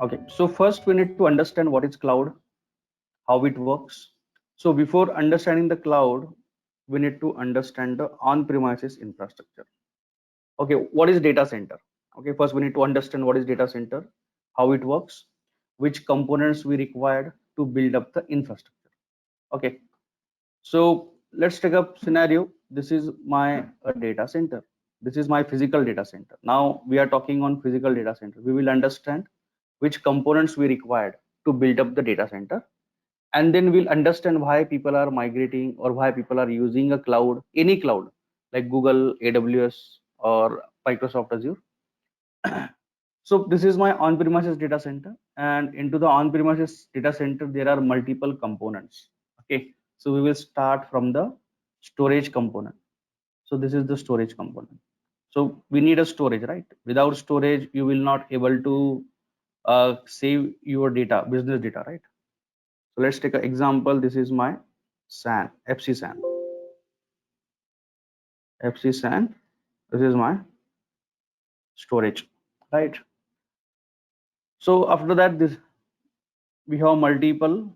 Okay, so first we need to understand what is cloud, how it works. So before understanding the cloud, we need to understand the on-premises infrastructure. Okay, what is data center? Okay, first we need to understand what is data center, how it works, which components we required to build up the infrastructure. Okay, so let's take up scenario. This is my data center. This is my physical data center. Now we are talking on physical data center. We will understand which components we required to build up the data center, and then we'll understand why people are migrating or why people are using a cloud, any cloud like Google, AWS, or Microsoft Azure. So this is my on-premises data center, and into the on-premises data center there are multiple components. Okay, so we will start from the storage component. So this is the storage component. So we need a storage, right? Without storage you will not able to save your data, business data, right? So let's take an example. This is my SAN, FC SAN, FC SAN. This is my storage, right? So after that, this we have multiple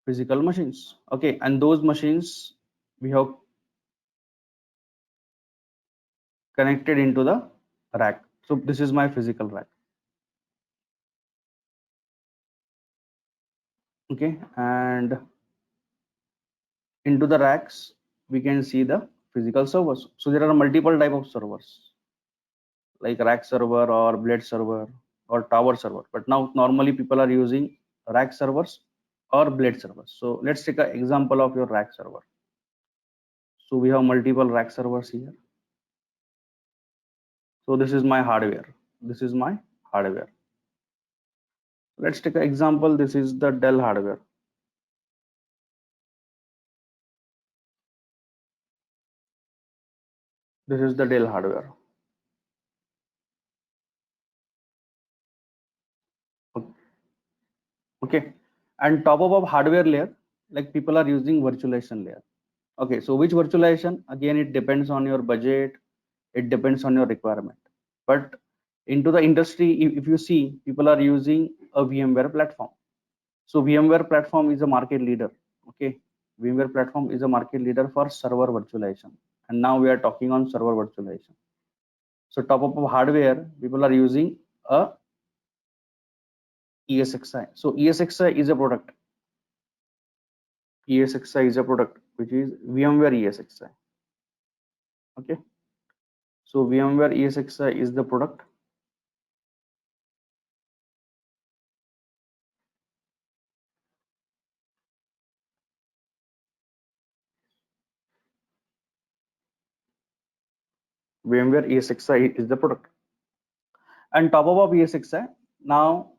physical machines. Okay, and those machines we have connected into the rack. So this is my physical rack. Okay, and into the racks we can see the physical servers. So there are multiple type of servers like rack server or blade server or tower server. But now normally people are using rack servers or blade servers. So let's take an example of your rack server. So we have multiple rack servers here. So this is my hardware. This is my hardware. Let's take an example. This is the Dell hardware. This is the Dell hardware. Okay. And top of hardware layer, like people are using virtualization layer. Okay. So which virtualization? Again, it depends on your budget. It depends on your requirement. But into the industry, if you see, people are using a VMware platform. So VMware platform is a market leader. Okay. VMware platform is a market leader for server virtualization. And now we are talking on server virtualization. So top of hardware, people are using a ESXi. So ESXi is a product. ESXi is a product which is VMware ESXi. Okay. So VMware ESXi is the product. VMware ESXi is the product. And top of ESXi, now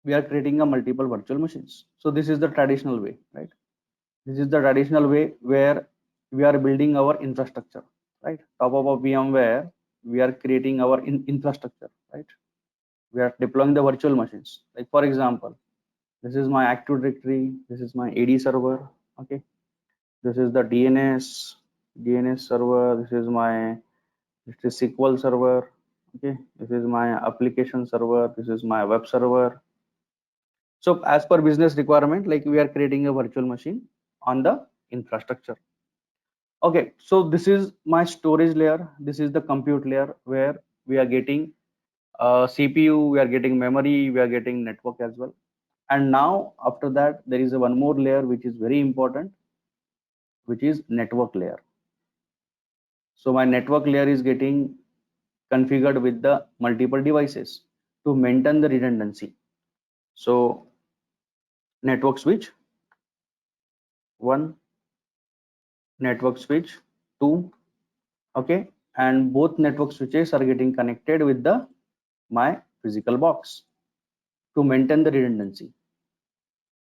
we are creating a multiple virtual machines. So this is the traditional way, right? This is the traditional way where we are building our infrastructure, right? Top of VMware, we are creating our infrastructure, right? We are deploying the virtual machines. Like for example, this is my Active Directory. This is my AD server. Okay. This is the DNS server. This is my SQL server. Okay. This is my application server. This is my web server. So as per business requirement, like we are creating a virtual machine on the infrastructure. Okay, so this is my storage layer. This is the compute layer where we are getting CPU, we are getting memory, we are getting network as well. And now after that, there is a one more layer which is very important, which is network layer. So my network layer is getting configured with the multiple devices to maintain the redundancy. So network switch 1, network switch 2, okay, and both network switches are getting connected with the my physical box to maintain the redundancy.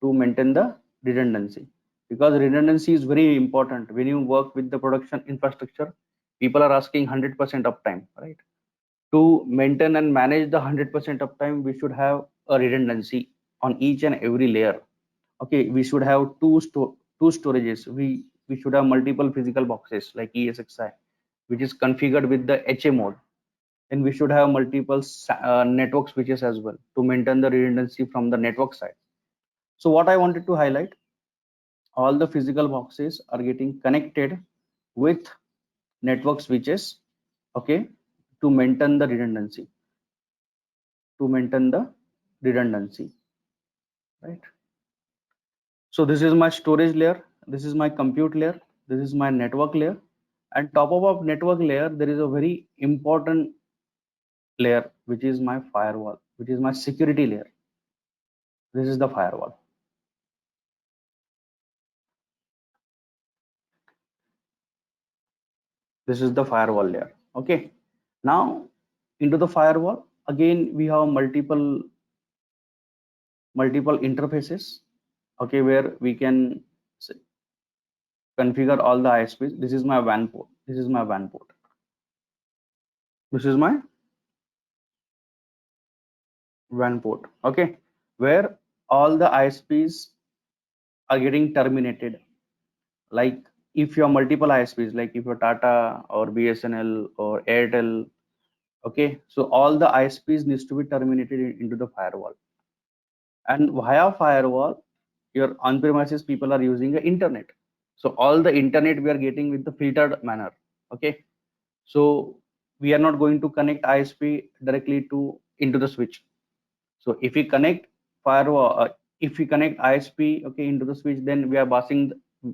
To maintain the redundancy, because redundancy is very important when you work with the production infrastructure. People are asking 100% uptime, right? To maintain and manage the 100% uptime, we should have a redundancy on each and every layer. Okay, we should have two storages. We should have multiple physical boxes like ESXi, which is configured with the HA mode. then we should have multiple network switches as well to maintain the redundancy from the network side. So what I wanted to highlight, all the physical boxes are getting connected with network switches, okay, to maintain the redundancy, to maintain the redundancy, right? So this is my storage layer, this is my compute layer, this is my network layer, and top of network layer there is a very important layer which is my firewall, which is my security layer. This is the firewall. This is the firewall layer. Okay. Now into the firewall again we have multiple interfaces. Okay, where we can configure all the ISPs. This is my WAN port. This is my WAN port. This is my WAN port. Okay, where all the ISPs are getting terminated. Like if you have multiple ISPs, like if you're Tata or BSNL or Airtel, okay, so all the ISPs needs to be terminated into the firewall. And via firewall, your on-premises people are using the internet. So all the internet we are getting with the filtered manner. Okay, so we are not going to connect ISP directly to into the switch. So if we connect firewall, if we connect ISP, okay, into the switch, then we are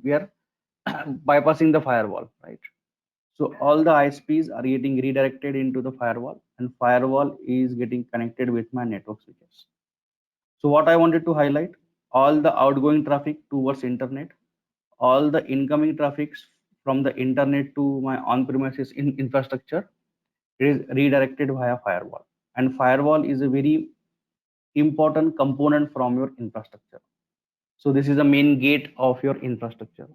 we are bypassing the firewall, right? So all the ISPs are getting redirected into the firewall, and firewall is getting connected with my network switches. So what I wanted to highlight, all the outgoing traffic towards internet, all the incoming traffics from the internet to my on-premises infrastructure is redirected via firewall. And firewall is a very important component from your infrastructure. So this is the main gate of your infrastructure,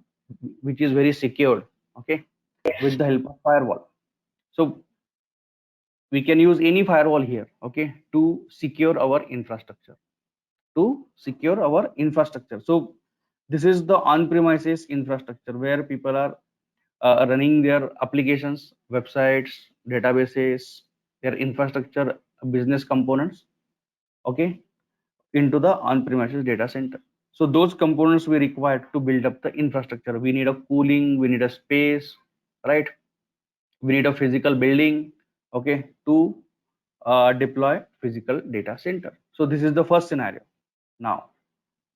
which is very secured, okay, with the help of firewall. So we can use any firewall here, okay, to secure our infrastructure, to secure our infrastructure. So this is the on-premises infrastructure where people are running their applications, websites, databases, their infrastructure, business components, okay, into the on-premises data center. So those components we require to build up the infrastructure. We need a cooling, we need a space, right? We need a physical building, okay, to deploy physical data center. So this is the first scenario. Now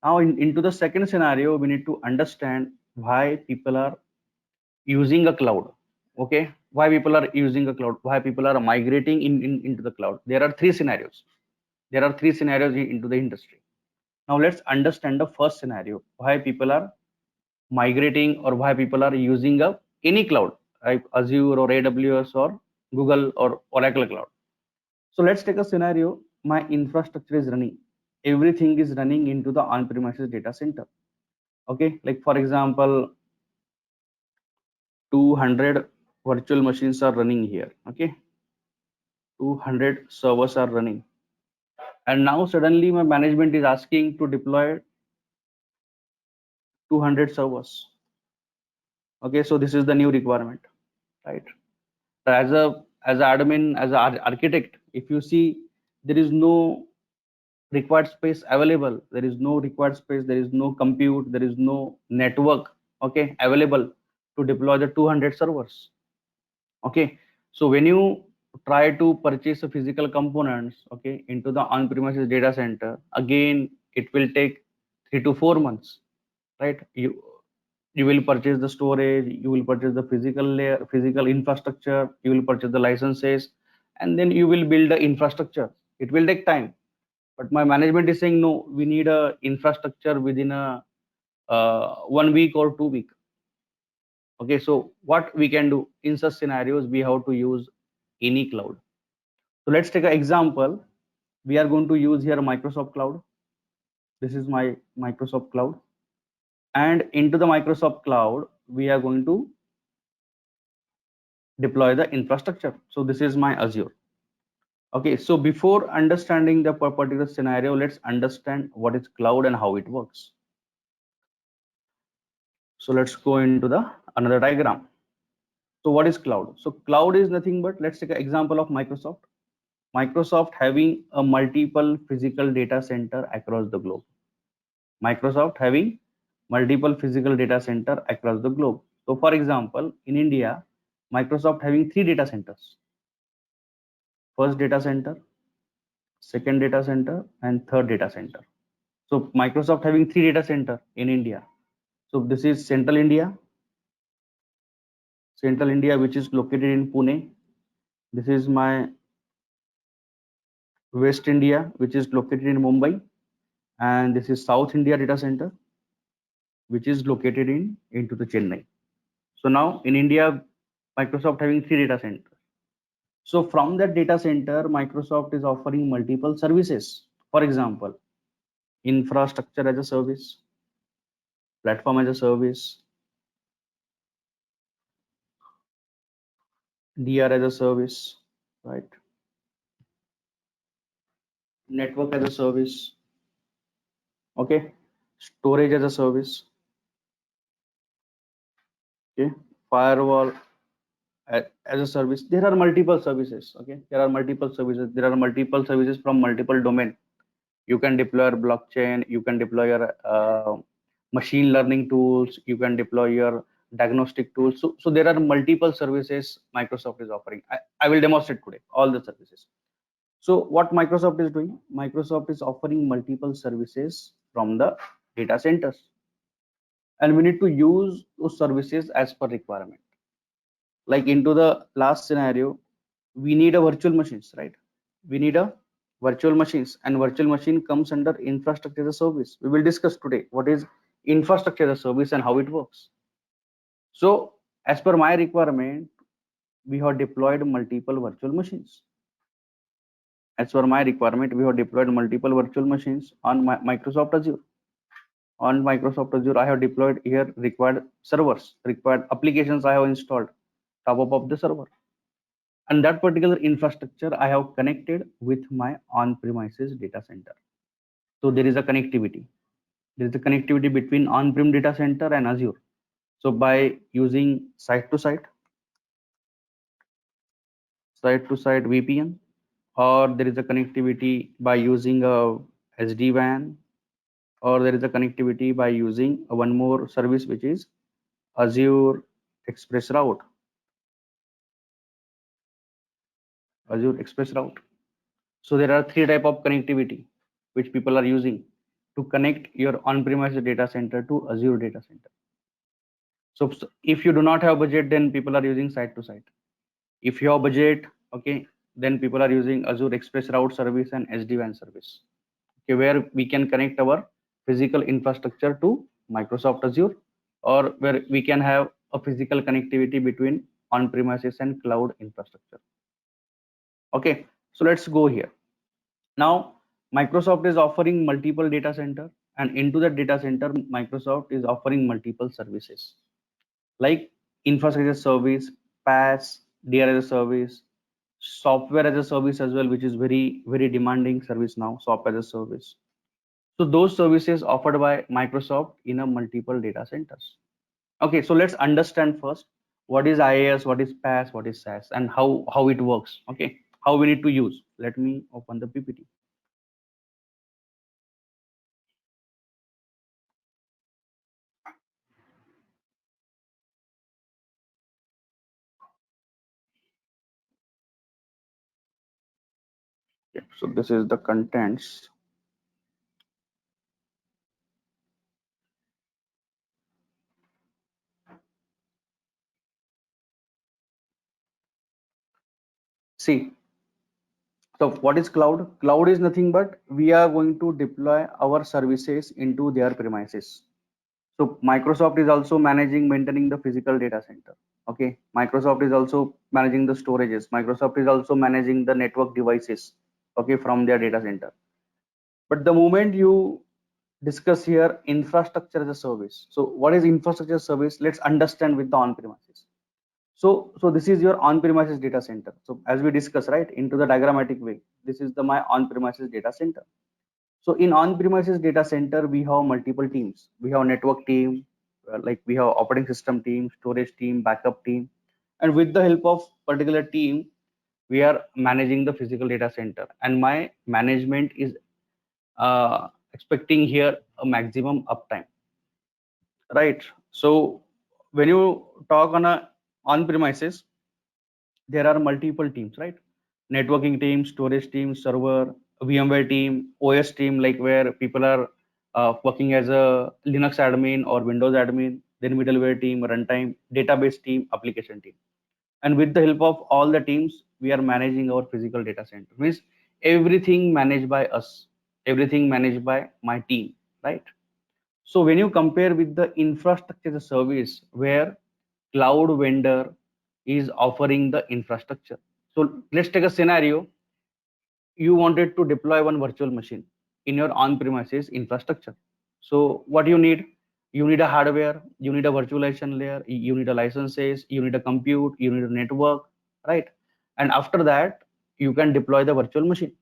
into the second scenario, we need to understand why people are using a cloud. Okay, why people are using a cloud, why people are migrating into the cloud. There are three scenarios. There are three scenarios into the industry. Now let's understand the first scenario, why people are migrating or why people are using any cloud, like Azure or AWS or Google or Oracle cloud. So let's take a scenario, my infrastructure is running, everything is running into the on-premises data center. Okay, like for example, 200 virtual machines are running here. Okay, 200 servers are running, and now suddenly my management is asking to deploy 200 servers. Okay, so this is the new requirement, right? As a admin, as an architect, if you see there is no required space available, there is no required space, there is no compute, there is no network, okay, available to deploy the 200 servers. Okay, so when you try to purchase a physical components, okay, into the on-premises data center, again it will take 3 to 4 months, right? You will purchase the storage, you will purchase the physical layer, physical infrastructure, you will purchase the licenses, and then you will build the infrastructure. It will take time, but my management is saying no, we need a infrastructure within a 1 week or 2 week. Okay, so what we can do in such scenarios, we have to use any cloud. So let's take an example. We are going to use here Microsoft cloud. This is my Microsoft cloud, and into the Microsoft cloud we are going to deploy the infrastructure. So this is my Azure. Okay, so before understanding the particular scenario, let's understand what is cloud and how it works. So let's go into the another diagram. So what is cloud? So cloud is nothing but, let's take an example of Microsoft. Microsoft having a multiple physical data center across the globe. Microsoft having multiple physical data center across the globe. So for example, in India, Microsoft having 3 data centers. First data center, second data center, and third data center. So Microsoft having 3 data center in India. So this is Central India, which is located in Pune. This is my West India, which is located in Mumbai, and this is South India data center, which is located in into the Chennai. So now in India, Microsoft having 3 data centers. So from that data center, Microsoft is offering multiple services. For example, infrastructure as a service, platform as a service, DR as a service, right? Network as a service, okay? Storage as a service, okay? Firewall as a service. There are multiple services, okay? There are multiple services. There are multiple services from multiple domain. You can deploy your blockchain, you can deploy your machine learning tools, you can deploy your diagnostic tools. So there are multiple services Microsoft is offering. I will demonstrate today all the services. So what Microsoft is doing, Microsoft is offering multiple services from the data centers, and we need to use those services as per requirement. Like into the last scenario, we need a virtual machines, right? We need a virtual machines, and virtual machine comes under infrastructure as a service. We will discuss today what is infrastructure as a service and how it works. So as per my requirement, we have deployed multiple virtual machines. As per my requirement, we have deployed multiple virtual machines on Microsoft Azure. On Microsoft Azure, I have deployed here required servers, required applications I have installed top of the server. And that particular infrastructure I have connected with my on-premises data center. So there is a connectivity. There is a connectivity between on-prem data center and Azure. So by using site-to-site VPN, or there is a connectivity by using a SD-WAN, or there is a connectivity by using one more service, which is Azure Express Route. Azure Express Route. So there are 3 types of connectivity which people are using to connect your on-premise data center to Azure data center. So if you do not have budget, then people are using site to site. If you have budget, okay, then people are using Azure Express Route service and SD-WAN service, okay, where we can connect our physical infrastructure to Microsoft Azure, or where we can have a physical connectivity between on-premises and cloud infrastructure. Okay, so let's go here. Now, Microsoft is offering multiple data center, and into that data center, Microsoft is offering multiple services like infrastructure service, PaaS, DR as a service, software as a service as well, which is very demanding service now, software as a service. So those services offered by Microsoft in a multiple data centers. Okay, so let's understand first what is IaaS, what is PaaS, what is SaaS, and how it works. Okay, how we need to use. Let me open the PPT. Yeah, so this is the contents. See, so what is cloud? Cloud is nothing but we are going to deploy our services into their premises. So Microsoft is also managing, maintaining the physical data center. Okay, Microsoft is also managing the storages. Microsoft is also managing the network devices, okay, from their data center. But the moment you discuss here infrastructure as a service, so what is infrastructure as a service? Let's understand with the on-premises. So this is your on-premises data center. So as we discuss, right, into the diagrammatic way, this is the my on-premises data center. So in on-premises data center, we have multiple teams. We have network team, like we have operating system team, storage team, backup team, And with the help of particular team, we are managing the physical data center, and my management is expecting here a maximum uptime, right? So when you talk on a on premises, there are multiple teams, right? Networking team, storage team, server, VMware team, OS team, like where people are working as a Linux admin or Windows admin, then middleware team, runtime, database team, application team. And with the help of all the teams, we are managing our physical data center. Means everything managed by us, everything managed by my team, right? So when you compare with the infrastructure as a service, where cloud vendor is offering the infrastructure. So let's take a scenario. You wanted to deploy one virtual machine in your on-premises infrastructure. So what you need? You need a hardware, you need a virtualization layer, you need a licenses, you need a compute, you need a network, right? And after that, you can deploy the virtual machine.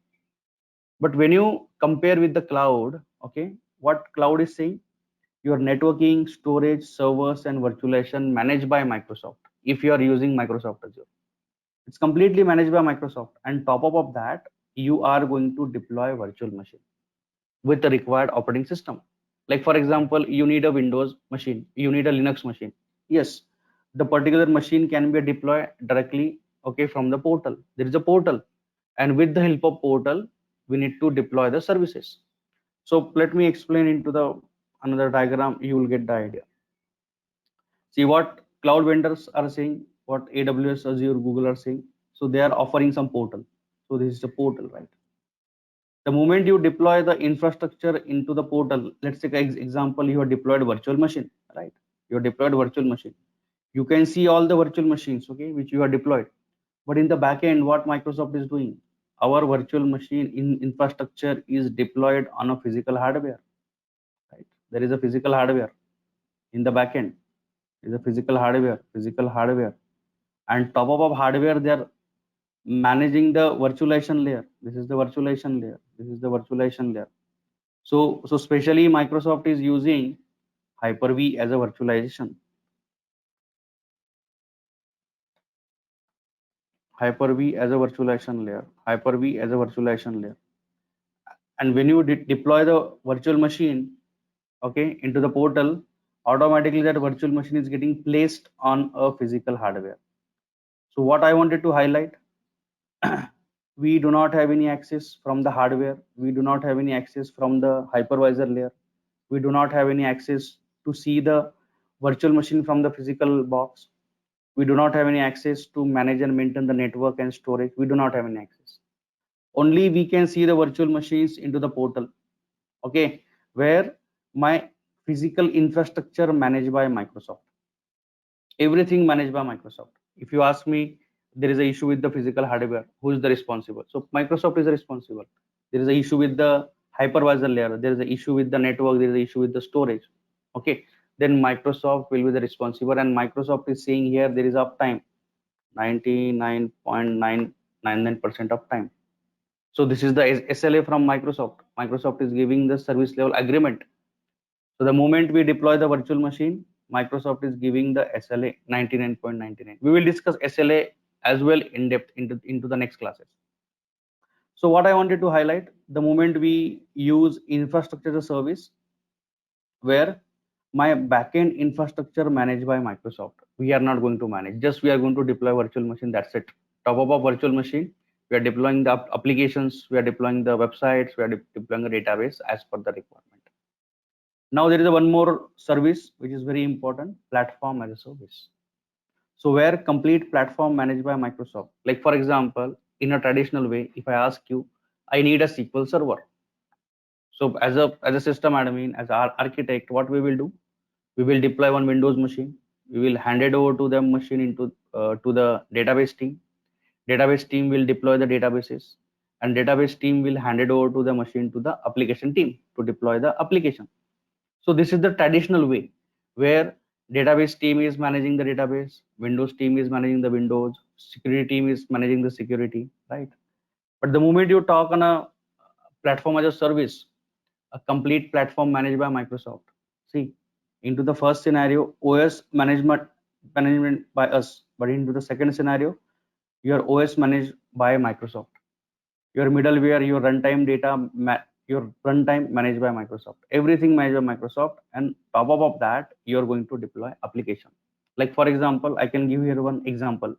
But when you compare with the cloud, okay, what cloud is saying? Your networking, storage, servers, and virtualization managed by Microsoft. If you are using Microsoft Azure, it's completely managed by Microsoft. And top up of that, you are going to deploy virtual machine with the required operating system. Like for example, you need a Windows machine, you need a Linux machine. Yes, the particular machine can be deployed directly, okay, from the portal. There is a portal, and with the help of portal, we need to deploy the services. So let me explain into the another diagram. You will get the idea. See what cloud vendors are saying, what AWS, Azure, Google are saying. So they are offering some portal. So this is the portal, right? The moment you deploy the infrastructure into the portal, let's take an example, you have deployed virtual machine, right? You have deployed virtual machine. You can see all the virtual machines, okay, which you have deployed. But in the back end, what Microsoft is doing, our virtual machine in infrastructure is deployed on a physical hardware, right? There is a physical hardware in the back end. Is a physical hardware, and top of hardware, they are managing the virtualization layer. This is the virtualization layer. This is the virtualization layer. So especially Microsoft is using Hyper-V as a virtualization. Hyper-V as a virtualization layer. Hyper-V as a virtualization layer. And when you deploy the virtual machine, okay, into the portal, automatically that virtual machine is getting placed on a physical hardware. So what I wanted to highlight, we do not have any access from the hardware. We do not have any access from the hypervisor layer. We do not have any access to see the virtual machine from the physical box. We do not have any access to manage and maintain the network and storage. We do not have any access. Only we can see the virtual machines into the portal, okay, where my physical infrastructure managed by Microsoft. Everything managed by Microsoft. If you ask me, there is an issue with the physical hardware, who is the responsible? So Microsoft is responsible. There is an issue with the hypervisor layer, there is an issue with the network, there is an issue with the storage, okay, then Microsoft will be the responsible. And Microsoft is saying here there is uptime 99.999% of time. So this is the SLA from Microsoft. Microsoft is giving the service level agreement. So the moment we deploy the virtual machine, Microsoft is giving the SLA 99.99. We will discuss SLA as well in depth into the next classes. So what I wanted to highlight, the moment we use infrastructure as a service, where my backend infrastructure managed by Microsoft, we are not going to manage. Just we are going to deploy virtual machine. That's it. Top of a virtual machine, we are deploying the applications, we are deploying the websites, we are deploying a database as per the requirement. Now there is a one more service which is very important, platform as a service. So where complete platform managed by Microsoft. Like for example, in a traditional way, if I ask you, I need a SQL server. So as a system admin, as our architect, what we will do? We will deploy one Windows machine. We will hand it over to the machine into to the database team. Database team will deploy the databases, and database team will hand it over to the machine to the application team to deploy the application. So this is the traditional way, where database team is managing the database, Windows team is managing the Windows, security team is managing the security, right? But the moment you talk on a platform as a service, a complete platform managed by Microsoft. See, into the first scenario, OS management management by us, but into the second scenario, your OS managed by Microsoft, your middleware, your runtime data, your runtime managed by Microsoft, everything managed by Microsoft, and top of that, you're going to deploy application. Like for example, I can give here one example,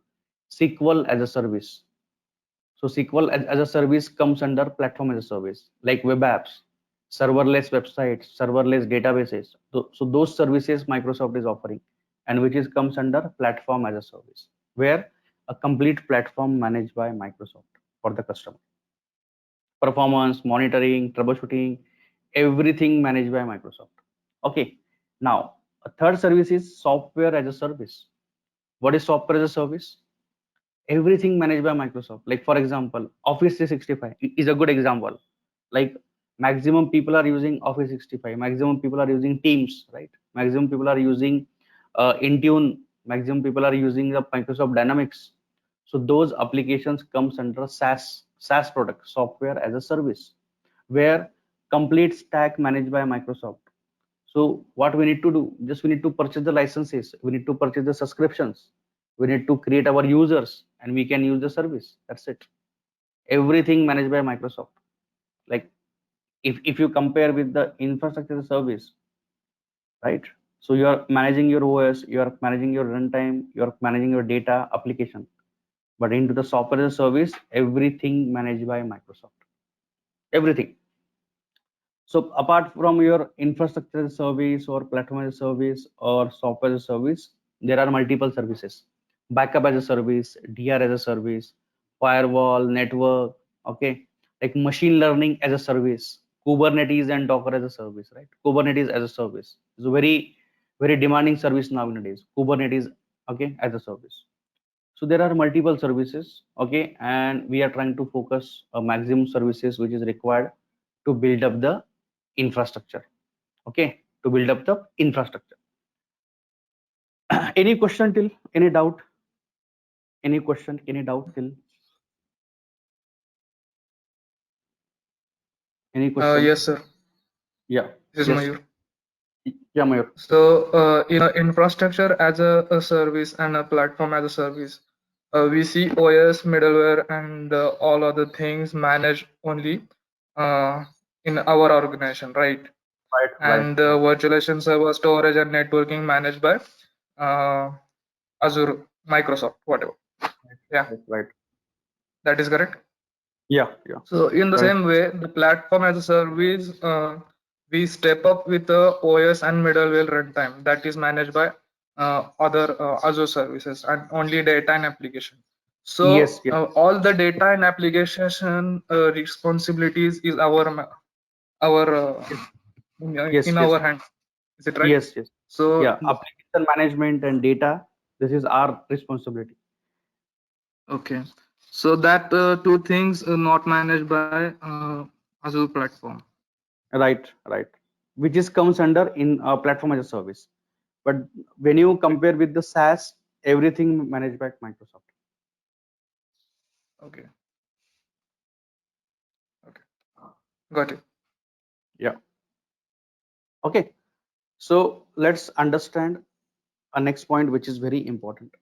SQL as a service. So SQL as a service comes under platform as a service, like web apps, serverless websites, serverless databases. So those services Microsoft is offering, and which is comes under platform as a service, where a complete platform managed by Microsoft for the customer. Performance, monitoring, troubleshooting, everything managed by Microsoft. Okay. Now, a third service is software as a service. What is software as a service? Everything managed by Microsoft. Like for example, Office 365 is a good example. Like maximum people are using Office 365. Maximum people are using Teams, right? Maximum people are using Intune. Maximum people are using the Microsoft Dynamics. So those applications comes under SaaS product, software as a service, where complete stack managed by Microsoft. So what we need to do, just we need to purchase the licenses, we need to purchase the subscriptions, we need to create our users, and we can use the service. That's it. Everything managed by Microsoft. Like if you compare with the infrastructure as a service, right? So you are managing your OS, you are managing your runtime, you are managing your data application. But into the software as a service, everything managed by Microsoft. Everything. So apart from your infrastructure as a service or platform as a service or software as a service, there are multiple services. Backup as a service, DR as a service, firewall, network, okay, like machine learning as a service, Kubernetes and Docker as a service, right? Kubernetes as a service is a very demanding service nowadays. Kubernetes, okay, as a service. So there are multiple services, okay, and we are trying to focus a maximum services which is required to build up the infrastructure, okay, to build up the infrastructure. Any question till, any doubt, any question, any doubt till, any question? Yes, sir. Yeah, This is yes, Mayur. yeah, Mayur. So, infrastructure as a service and a platform as a service, we see OS, middleware, and all other things managed only uh, in our organization, right? Right, right, And right, virtualization server storage and networking managed by uh, Azure, Microsoft, whatever. Yeah, right, right. that is correct. Yeah, yeah, So in the right. same way, the platform as a service, we step up with the OS and middleware runtime that is managed by other Azure services and only data and application. Yes, So yes, all the data and application responsibilities is our yes, yes, in yes, our hand. Is it right? yes, yes. So Yeah, application management and data. This is our responsibility. okay, so that two things are not managed by Azure platform. Right, right. Which is comes under in platform as a service. But when you compare with the SaaS, everything managed by Microsoft. Okay, okay, got it. Yeah. Okay. So let's understand a next point, which is very important.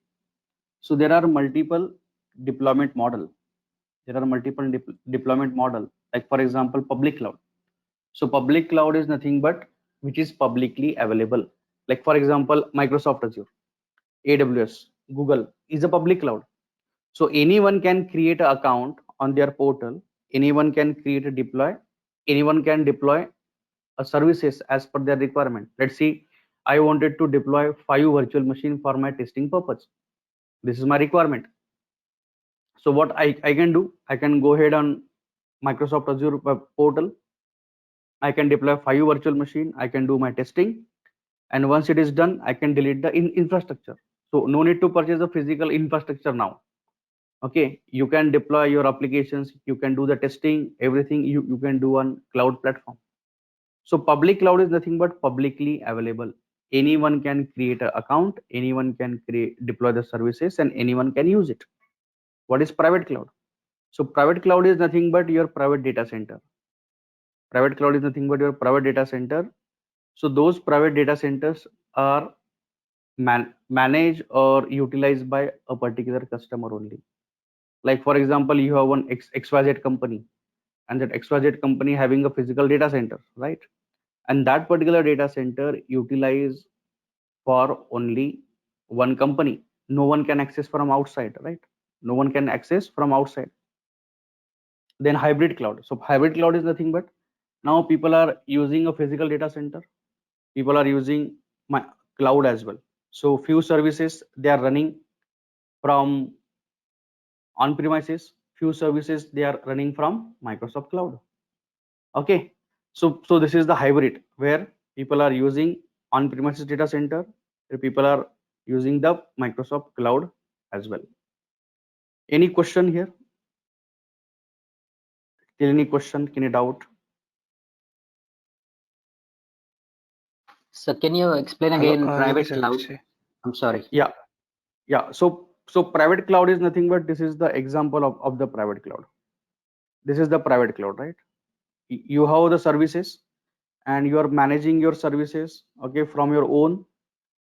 So there are multiple deployment model. There are multiple deployment model. Like for example, public cloud. So public cloud is nothing but which is publicly available. Like for example, Microsoft Azure, AWS, Google is a public cloud. So anyone can create an account on their portal. Anyone can create a deploy. Anyone can deploy a services as per their requirement. Let's see, I wanted to deploy 5 virtual machine for my testing purpose. This is my requirement. So what I can do, I can go ahead on Microsoft Azure web portal. I can deploy 5 virtual machine. I can do my testing. And once it is done, I can delete the infrastructure. So no need to purchase the physical infrastructure now. Okay, you can deploy your applications, you can do the testing, everything you can do on cloud platform. So public cloud is nothing but publicly available. Anyone can create an account, anyone can create deploy the services, and anyone can use it. What is private cloud? So private cloud is nothing but your private data center. Private cloud is nothing but your private data center. So those private data centers are managed or utilized by a particular customer only. Like for example, you have one XYZ company, and that XYZ company having a physical data center, right? And that particular data center utilized for only one company. No one can access from outside, right? No one can access from outside. Then hybrid cloud. So hybrid cloud is nothing but now people are using a physical data center. People are using my cloud as well. So few services they are running from on premises. Few services they are running from Microsoft Cloud. Okay. So this is the hybrid where people are using on premises data center. Where people are using the Microsoft Cloud as well. Any question here? Any question? Any doubt? So can you explain again private cloud? I'm sorry. Yeah. So private cloud is nothing but this is the example of the private cloud. This is the private cloud, right? You have the services and you are managing your services, okay, from your own.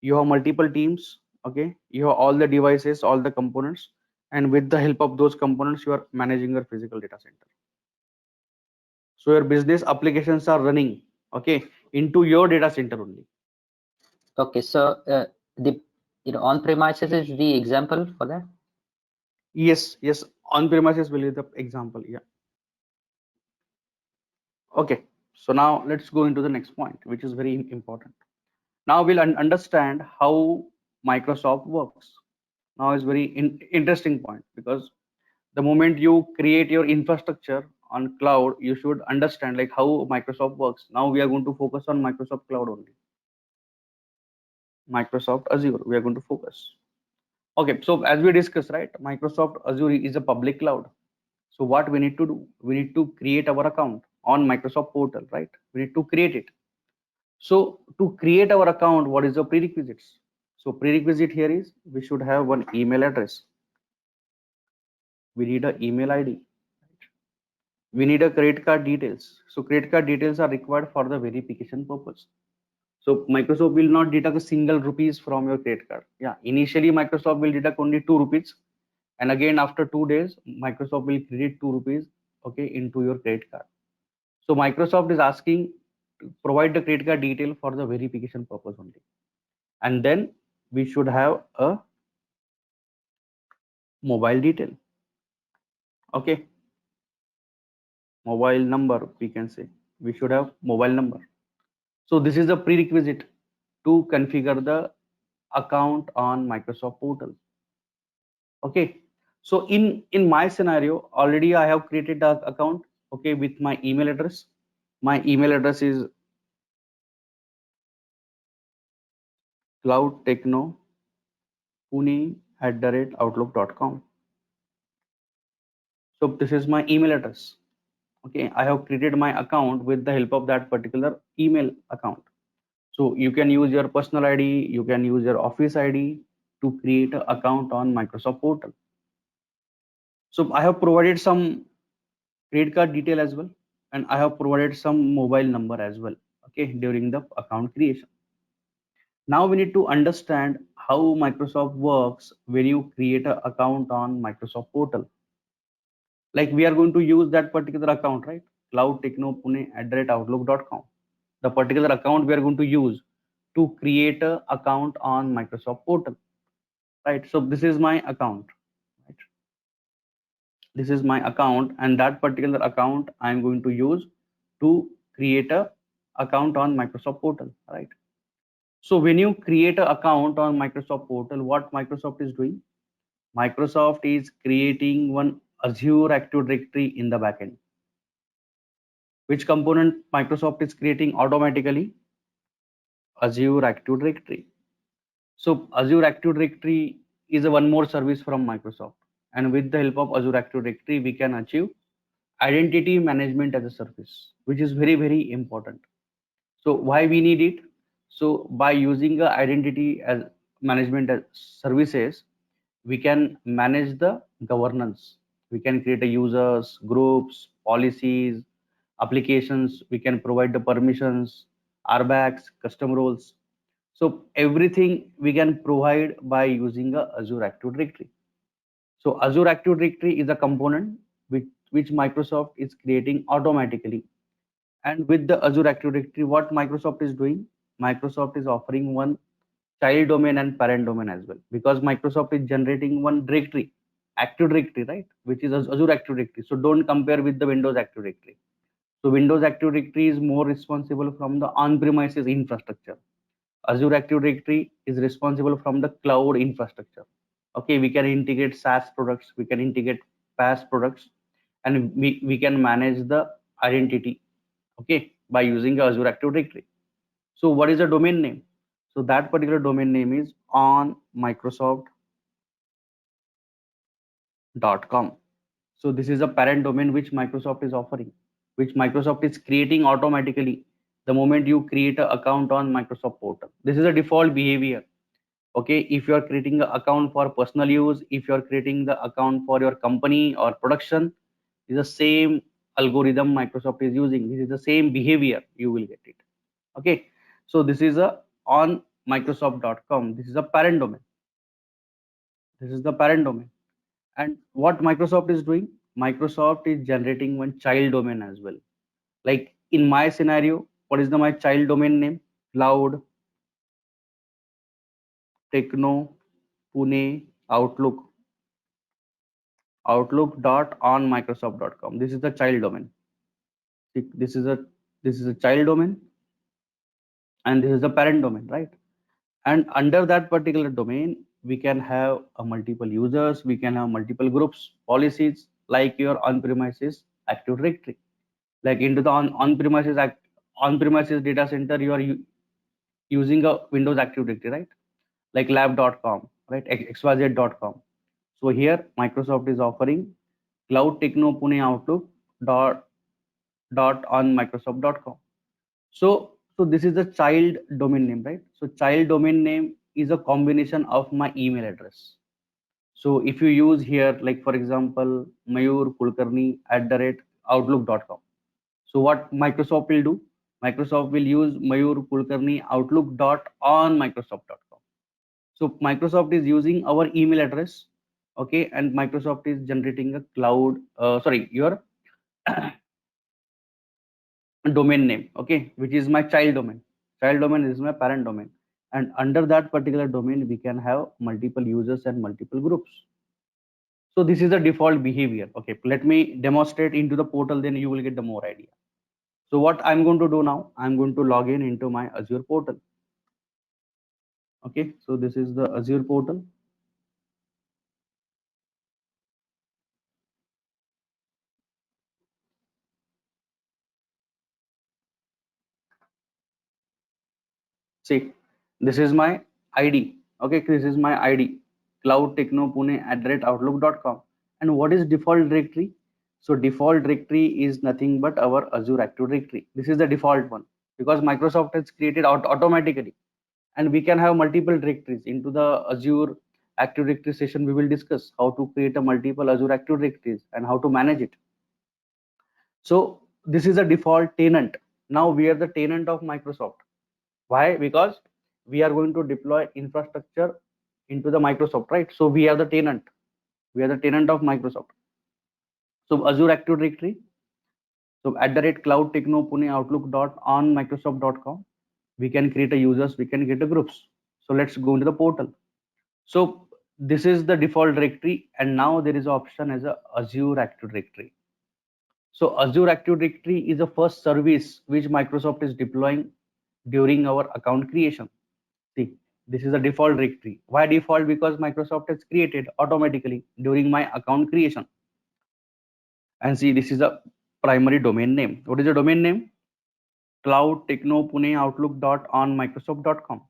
You have multiple teams, okay. You have all the devices, all the components, and with the help of those components, you are managing your physical data center. So your business applications are running, okay, into your data center only. Okay, so the on premises is the example for that. Yes, on premises will be the example. Yeah. Okay, so now let's go into the next point, which is very important. Now we'll understand how Microsoft works. Now is very interesting point, because the moment you create your infrastructure on cloud, you should understand like how Microsoft works. Now we are going to focus on Microsoft Cloud only. Microsoft Azure, we are going to focus. Okay, so as we discussed, right, Microsoft Azure is a public cloud. So what we need to do? We need to create our account on Microsoft portal, right? We need to create it. So to create our account, what is the prerequisites? So prerequisite here is we should have one email address. We need an email ID. We need a credit card details. So credit card details are required for the verification purpose. So Microsoft will not deduct a single rupees from your credit card. Yeah, initially Microsoft will deduct only 2 rupees, and again after 2 days, Microsoft will credit 2 rupees, okay, into your credit card. So Microsoft is asking to provide the credit card detail for the verification purpose only, and then we should have a mobile detail. Okay, mobile number, we can say we should have mobile number. So this is a prerequisite to configure the account on Microsoft portal. Okay, so in my scenario, already I have created the account, okay, with my email address. My email address is cloudtechnopune@outlook.com. So this is my email address. Okay, I have created my account with the help of that particular email account. So you can use your personal ID, you can use your office ID to create an account on Microsoft portal. So I have provided some credit card detail as well, and I have provided some mobile number as well, okay, during the account creation. Now we need to understand how Microsoft works when you create an account on Microsoft portal. Like we are going to use that particular account, right? cloudtechnopune@outlook.com. The particular account we are going to use to create an account on Microsoft portal, right? So this is my account, right? This is my account, and that particular account I am going to use to create a account on Microsoft portal, right? So when you create an account on Microsoft portal, what Microsoft is doing? Microsoft is creating one Azure Active Directory in the backend. Which component Microsoft is creating automatically? Azure Active Directory. So Azure Active Directory is a one more service from Microsoft. And with the help of Azure Active Directory, we can achieve identity management as a service, which is very, very important. So why we need it? So by using the identity as management as services, we can manage the governance. We can create a users, groups, policies, applications. We can provide the permissions, RBACs, custom roles. So everything we can provide by using a Azure Active Directory. So Azure Active Directory is a component which Microsoft is creating automatically. And with the Azure Active Directory, what Microsoft is doing, Microsoft is offering one child domain and parent domain as well, because Microsoft is generating one directory, Active Directory, right, which is Azure Active Directory. So don't compare with the Windows Active Directory. So Windows Active Directory is more responsible from the on-premises infrastructure. Azure Active Directory is responsible from the cloud infrastructure. Okay, we can integrate SaaS products, we can integrate PaaS products, and we can manage the identity, okay, by using Azure Active Directory. So what is the domain name? So that particular domain name is on Microsoft.com. So this is a parent domain which Microsoft is offering, which Microsoft is creating automatically the moment you create an account on Microsoft portal. This is a default behavior. Okay, if you are creating an account for personal use, if you are creating the account for your company or production, is the same algorithm Microsoft is using. This is the same behavior, you will get it. Okay, so this is a on Microsoft.com. This is a parent domain. This is the parent domain. And what Microsoft is doing, Microsoft is generating one child domain as well. Like in my scenario, what is my child domain name? Cloud Techno Pune Outlook outlook.onmicrosoft.com. This is the child domain. This is a child domain, and this is the parent domain, right? And under that particular domain, we can have multiple users, we can have multiple groups, policies, like your on-premises Active Directory. Like into the on-premises data center, you are using a Windows Active Directory, right? Like lab.com, right? xyz.com. So here Microsoft is offering Cloud Techno Pune Outlook dot on Microsoft.com. So this is the child domain name, right? So child domain name is a combination of my email address. So if you use here, like for example, Mayur Kulkarni @outlook.com. So what Microsoft will do? Microsoft will use Mayur Kulkarni Outlook dot on Microsoft.com. So Microsoft is using our email address, okay, and Microsoft is generating a cloud, your domain name, okay, which is my child domain. Child domain is my parent domain, and under that particular domain, we can have multiple users and multiple groups. So this is the default behavior. Okay, let me demonstrate into the portal, then you will get the more idea. So what I'm going to do now, I'm going to log in into my Azure portal. Okay, so this is the Azure portal. See, this is my ID. Okay, this is my ID, Cloud Techno Pune @outlook.com. And what is default directory? So default directory is nothing but our Azure Active Directory. This is the default one because Microsoft has created automatically, and we can have multiple directories. Into the Azure Active Directory session, we will discuss how to create a multiple Azure Active Directories and how to manage it. So this is a default tenant. Now we are the tenant of Microsoft. Why? Because we are going to deploy infrastructure into the Microsoft, right? So we are the tenant. We are the tenant of Microsoft. So Azure Active Directory. So @cloud techno pune outlook dot on Microsoft.com. We can create a users, we can create a groups. So let's go into the portal. So this is the default directory, and now there is an option as a Azure Active Directory. So Azure Active Directory is the first service which Microsoft is deploying during our account creation. See, this is a default directory. Why default? Because Microsoft has created automatically during my account creation. And see, this is a primary domain name. What is the domain name? Cloud Techno Pune Outlook dot on Microsoft.com.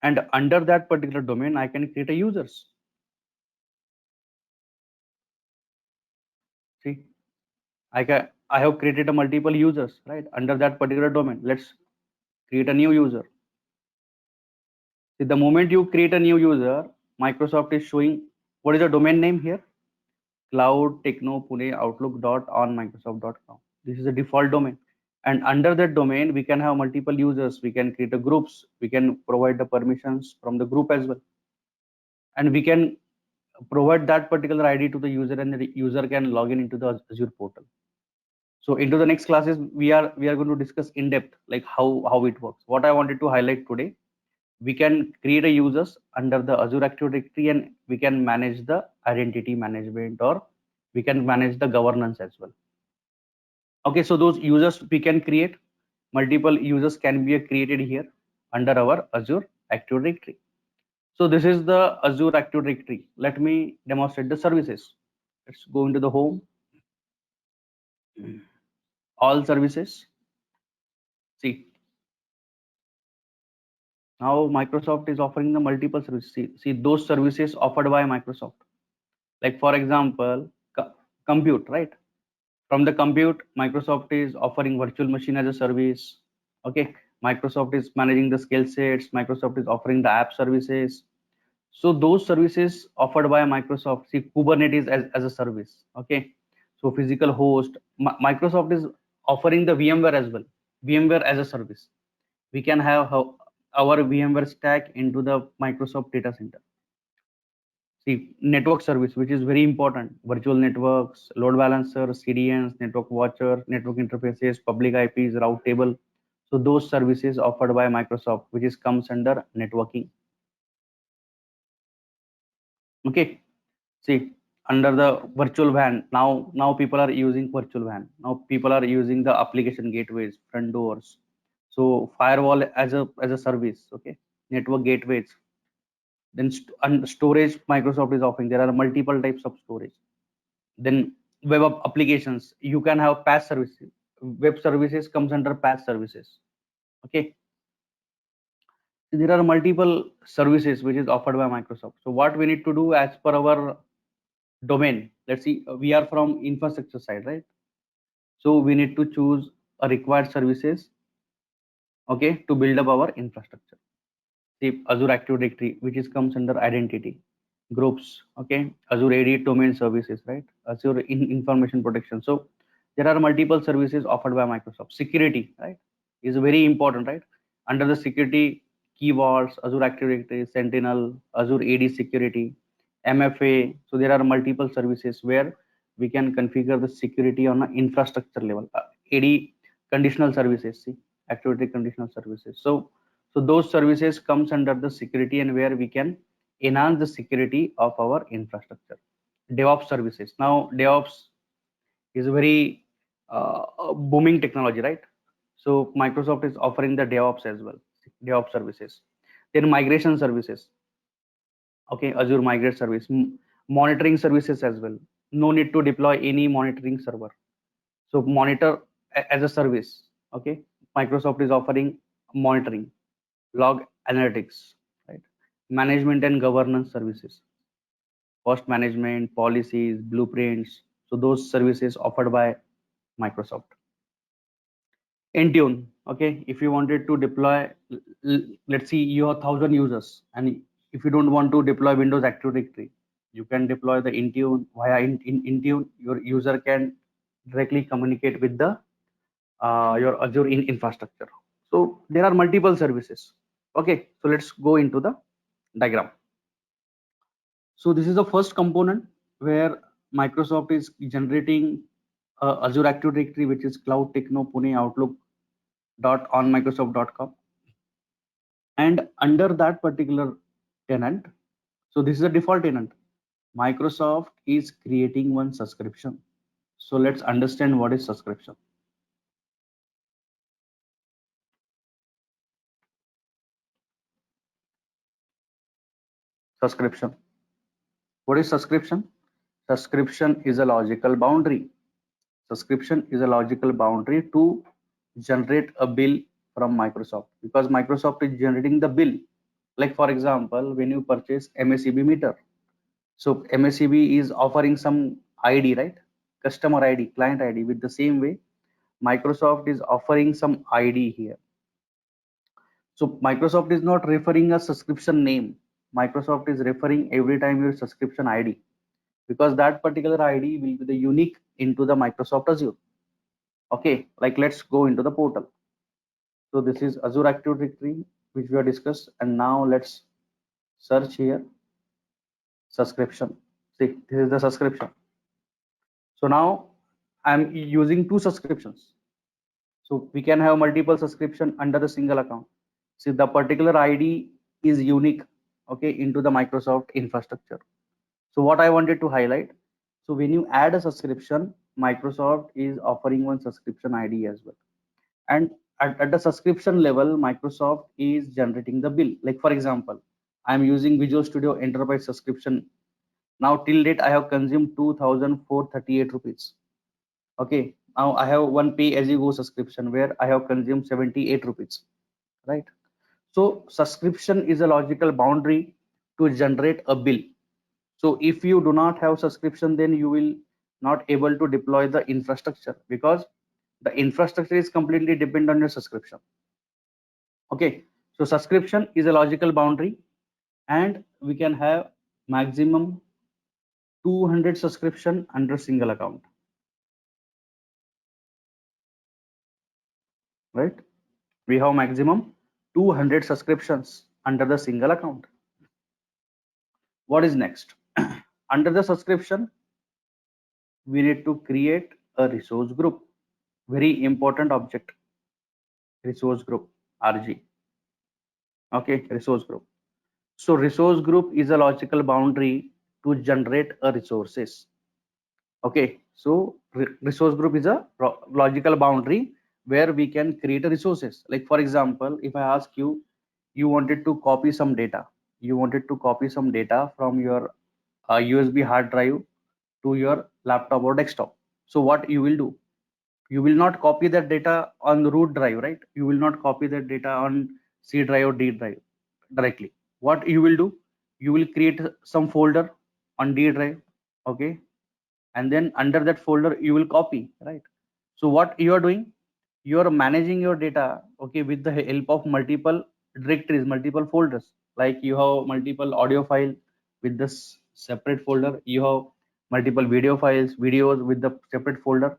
And under that particular domain, I can create a users. See, I have created a multiple users, right? Under that particular domain. Let's create a new user. See, the moment you create a new user, Microsoft is showing what is the domain name here? Cloud Techno Pune Outlook dot on Microsoft.com. This is a default domain. And under that domain, we can have multiple users. We can create a groups. We can provide the permissions from the group as well. And we can provide that particular ID to the user, and the user can log in into the Azure portal. So into the next classes, we are going to discuss in depth, like how it works. What I wanted to highlight today, we can create a users under the Azure Active Directory, and we can manage the identity management, or we can manage the governance as well. Okay, so those users we can create, multiple users can be created here under our Azure Active Directory. So this is the Azure Active Directory. Let me demonstrate the services. Let's go into the home, all services. See, now Microsoft is offering the multiple services. See those services offered by Microsoft. Like for example, compute, right? From the compute, Microsoft is offering virtual machine as a service. Okay, Microsoft is managing the skill sets. Microsoft is offering the app services. So those services offered by Microsoft, see Kubernetes as a service. Okay, so physical host, Microsoft is offering the VMware as well, VMware as a service. We can have our VMware stack into the Microsoft data center. See network service, which is very important, virtual networks, load balancer, CDNs, network watcher, network interfaces, public IPs, route table. So those services offered by Microsoft, which is comes under networking. Okay, see under the virtual WAN, now people are using virtual WAN. Now people are using the application gateways, front doors. So firewall as a service. Okay, network gateways. Then storage, Microsoft is offering. There are multiple types of storage. Then web applications, you can have PaaS services. Web services comes under PaaS services. Okay, there are multiple services which is offered by Microsoft. So what we need to do as per our domain, let's see, we are from infrastructure side, right? So we need to choose a required services, okay, to build up our infrastructure. See Azure Active Directory, which is comes under identity groups. Okay, Azure AD domain services, right? Azure information protection. So there are multiple services offered by Microsoft. Security, right, is very important, right? Under the security, Key Vaults, Azure Active Directory, Sentinel, Azure AD security, MFA. So there are multiple services where we can configure the security on an infrastructure level. AD conditional services, see activity conditional services. So those services comes under the security, and where we can enhance the security of our infrastructure. DevOps services. Now DevOps is a very booming technology, right? So Microsoft is offering the DevOps as well, DevOps services. Then migration services. Okay, Azure Migrate service, monitoring services as well. No need to deploy any monitoring server. So monitor as a service. Okay, Microsoft is offering monitoring, log analytics, right? Management and governance services, cost management, policies, blueprints. So those services offered by Microsoft. Intune, okay, if you wanted to deploy, let's see you have 1,000 users, and if you don't want to deploy Windows Active Directory, you can deploy the Intune. Via Intune, your user can directly communicate with the your Azure infrastructure. So there are multiple services. Okay, so let's go into the diagram. So this is the first component where Microsoft is generating Azure Active Directory, which is Cloud Techno Pune Outlook on Microsoft.com. And under that particular tenant, so this is a default tenant, Microsoft is creating one subscription. So let's understand what is subscription. Subscription. What is subscription? Subscription is a logical boundary. Subscription is a logical boundary to generate a bill from Microsoft, because Microsoft is generating the bill. Like for example, when you purchase MACB meter, so MACB is offering some ID, right? Customer ID, client ID. With the same way, Microsoft is offering some ID here. So Microsoft is not referring a subscription name. Microsoft is referring every time your subscription ID, because that particular ID will be the unique into the Microsoft Azure. Okay, like let's go into the portal. So this is Azure Active Directory, which we have discussed, and now let's search here subscription. See, this is the subscription. So now I'm using two subscriptions. So we can have multiple subscription under the single account. See, the particular ID is unique, okay, into the Microsoft infrastructure. So what I wanted to highlight, so when you add a subscription, Microsoft is offering one subscription ID as well. And at the subscription level, Microsoft is generating the bill. Like for example, I'm using Visual Studio Enterprise subscription. Now till date, I have consumed 2,438 rupees. Okay, now I have one pay as you go subscription where I have consumed 78 rupees, right? So subscription is a logical boundary to generate a bill. So if you do not have subscription, then you will not able to deploy the infrastructure because the infrastructure is completely dependent on your subscription. Okay, so subscription is a logical boundary and we can have maximum 200 subscription under single account, right? We have maximum 200 subscriptions under the single account. What is next? Under the subscription, we need to create a resource group. Very important object, resource group, RG. Okay, resource group. So resource group is a logical boundary to generate a resources. Okay, so resource group is a logical boundary where we can create a resources. Like for example, if I ask you, you wanted to copy some data, from your USB hard drive to your laptop or desktop. So what you will do? You will not copy that data on the root drive, right? You will not copy that data on C drive or D drive directly. What you will do? You will create some folder on D drive, okay? And then under that folder, you will copy, right? So what you are doing? You are managing your data, okay, with the help of multiple directories, multiple folders. Like you have multiple audio file with this separate folder. You have multiple video files, videos with the separate folder.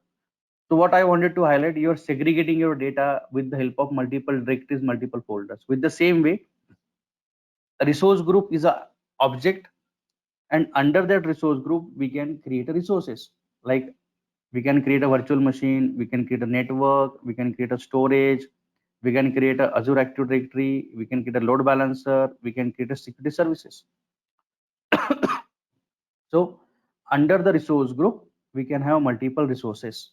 So what I wanted to highlight, you're segregating your data with the help of multiple directories, multiple folders. With the same way, a resource group is a object, and under that resource group, we can create a resources. Like we can create a virtual machine, we can create a network, we can create a storage, we can create a Azure Active Directory, we can create a load balancer, we can create a security services. So under the resource group, we can have multiple resources.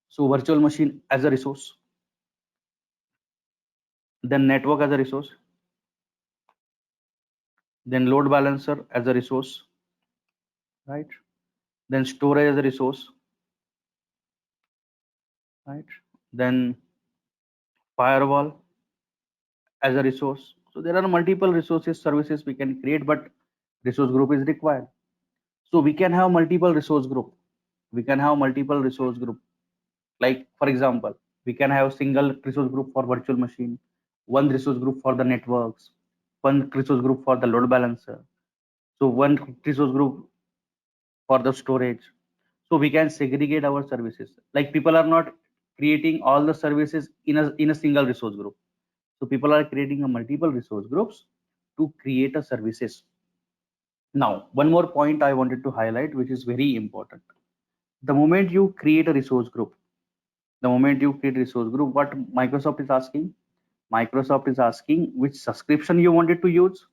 So virtual machine as a resource, then network as a resource, then load balancer as a resource, right? Then storage as a resource, right? Then firewall as a resource. So there are multiple resources, services we can create, but resource group is required. So we can have multiple resource group. We can have multiple resource group. Like for example, we can have single resource group for virtual machine, one resource group for the networks, one resource group for the load balancer. So one resource group for the storage. So we can segregate our services. Like people are not creating all the services in a single resource group. So people are creating a multiple resource groups to create a services. Now, one more point I wanted to highlight, which is very important. The moment you create a resource group, what Microsoft is asking? Microsoft is asking which subscription you wanted to use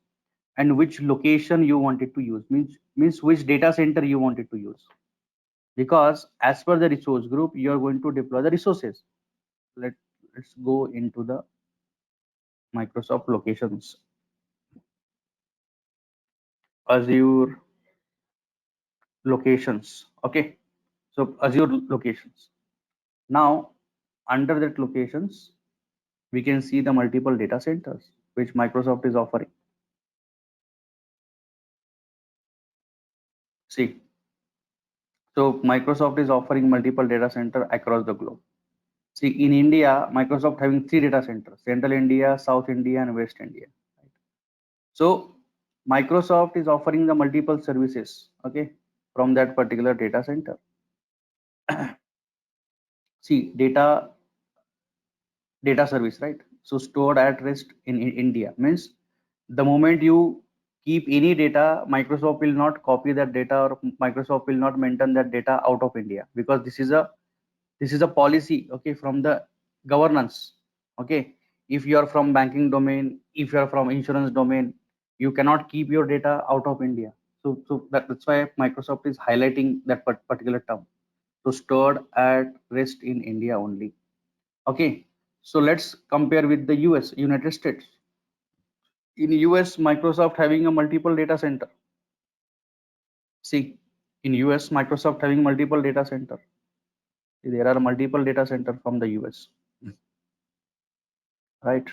and which location you wanted to use, means which data center you wanted to use. Because as per the resource group, you are going to deploy the resources. Let's go into the Microsoft locations. Azure locations. Okay, so Azure locations. Now under that locations, we can see the multiple data centers which Microsoft is offering. See, so Microsoft is offering multiple data center across the globe. See, in India, Microsoft having 3 data centers: Central India, South India, and West India. So Microsoft is offering the multiple services, okay, from that particular data center. see data service, right? So stored at rest in India means the moment you keep any data, Microsoft will not copy that data, or Microsoft will not maintain that data out of India, because this is a policy, okay, from the governance. Okay, if you are from banking domain, if you are from insurance domain, you cannot keep your data out of India. So that's why Microsoft is highlighting that particular term. So stored at rest in India only. Okay, so let's compare with the US, United States. In US, Microsoft having a multiple data center. See, in US, Microsoft having multiple data center. There are multiple data center from the US, right?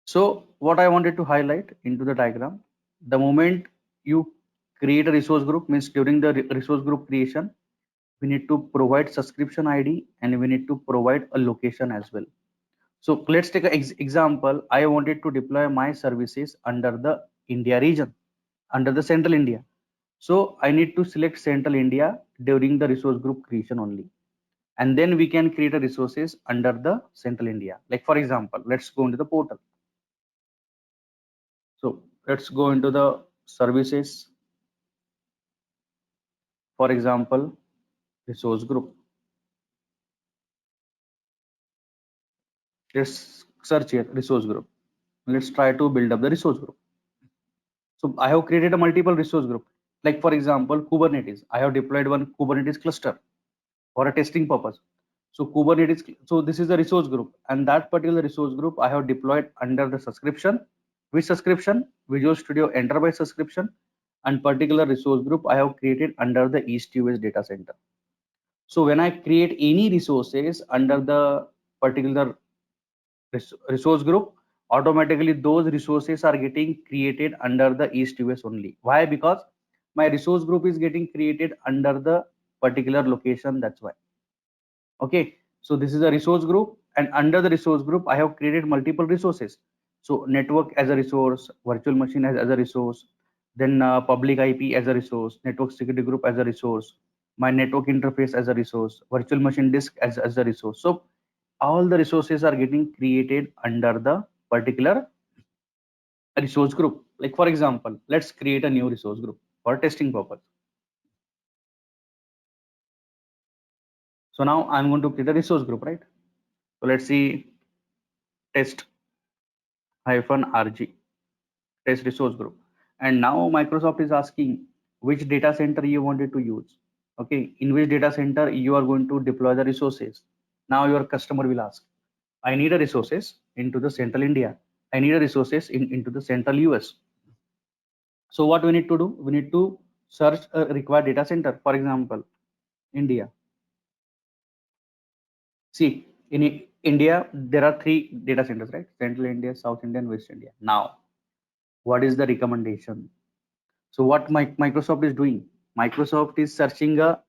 So what I wanted to highlight into the diagram, the moment you create a resource group, means during the resource group creation, we need to provide subscription ID and we need to provide a location as well. So let's take an example. I wanted to deploy my services under the India region, under the central India. So I need to select central India during the resource group creation only. And then we can create a resources under the central India. Like for example, let's go into the portal. So let's go into the services. For example, resource group. Let's search here, resource group. Let's try to build up the resource group. So I have created a multiple resource group. Like for example, Kubernetes. I have deployed one Kubernetes cluster for a testing purpose. So Kubernetes, so this is the resource group, and that particular resource group I have deployed under the subscription. Which subscription? Visual Studio Enterprise subscription, and particular resource group I have created under the East US data center. So when I create any resources under the particular resource group, automatically those resources are getting created under the East US only. Why? Because my resource group is getting created under the particular location. That's why. Okay, so this is a resource group, and under the resource group I have created multiple resources. So network as a resource, virtual machine as a resource, then public IP as a resource, network security group as a resource, my network interface as a resource, virtual machine disk as a resource. So all the resources are getting created under the particular resource group. Like for example, let's create a new resource group for testing purpose. So now I'm going to create a resource group, right? So let's see, test -rg, test resource group. And now Microsoft is asking which data center you wanted to use. Okay, in which data center you are going to deploy the resources. Now your customer will ask, I need a resources into the central India. I need a resources into the central US. So what we need to do? We need to search a required data center. For example, India. See, in India, there are 3 data centers, right? Central India, South India, and West India. Now, what is the recommendation? So what Microsoft is doing? Microsoft is searching a